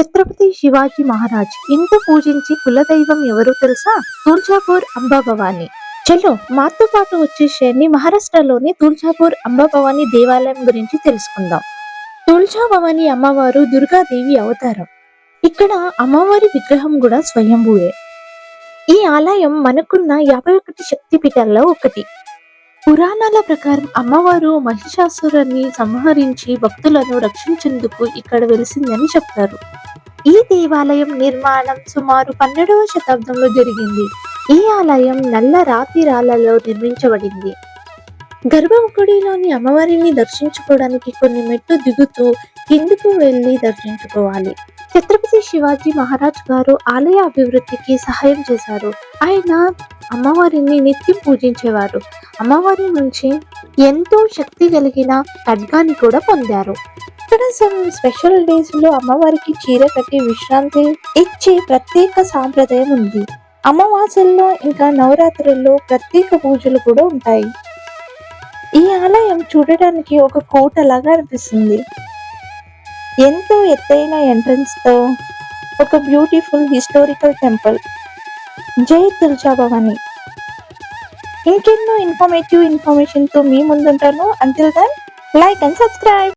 ఛత్రపతి శివాజీ మహారాజ్ ఇంత పూజించి కులదైవం ఎవరో తెలుసా? తుల్జాపూర్ అంబాభవాని. చలో మాతో పాటు వచ్చేసేయండి, మహారాష్ట్రలోని తుల్జాపూర్ అంబాభవాని దేవాలయం గురించి తెలుసుకుందాం. తుల్జాభవాని అమ్మవారు దుర్గాదేవి అవతారం. ఇక్కడ అమ్మవారి విగ్రహం కూడా స్వయంభూయే. ఈ ఆలయం మనకున్న 51 శక్తి పీఠాల్లో ఒకటి. పురాణాల ప్రకారం అమ్మవారు మహిషాసురుని సంహరించి భక్తులను రక్షించేందుకు ఇక్కడ వెలిసిందని చెప్తారు. ఈ దేవాలయం నిర్మాణం సుమారు 12వ శతాబ్దంలో జరిగింది. ఈ ఆలయం నల్ల రాతి రాళ్లలో నిర్మించబడింది. గర్భగుడిలోని అమ్మవారిని దర్శించుకోవడానికి కొన్ని మెట్లు దిగుతూ కిందకు వెళ్లి దర్శించుకోవాలి. ఛత్రపతి శివాజీ మహారాజ్ గారు ఆలయ అభివృద్ధికి సహాయం చేశారు. ఆయన అమ్మవారిని నిత్యం పూజించేవారు. అమ్మవారి నుంచి ఎంతో శక్తి కలిగిన ఖడ్గాన్ని కూడా పొందారు. ఇక్కడ స్పెషల్ డేస్ లో అమ్మవారికి చీర కట్టి విశ్రాంతి ఇచ్చే ప్రత్యేక సాంప్రదాయం ఉంది. అమావాస్యల్లో ఇంకా నవరాత్రుల్లో ప్రత్యేక పూజలు కూడా ఉంటాయి. ఈ ఆలయం చూడడానికి ఒక కోట లాగా అనిపిస్తుంది. ఎంతో ఎత్తైన ఎంట్రన్స్ తో ఒక బ్యూటిఫుల్ హిస్టారికల్ టెంపుల్. జై తుల్జాభవాని. ఇంకెన్నో ఇన్ఫర్మేటివ్ ఇన్ఫర్మేషన్ తో మీ ముందుంటాను. Until then, like and subscribe.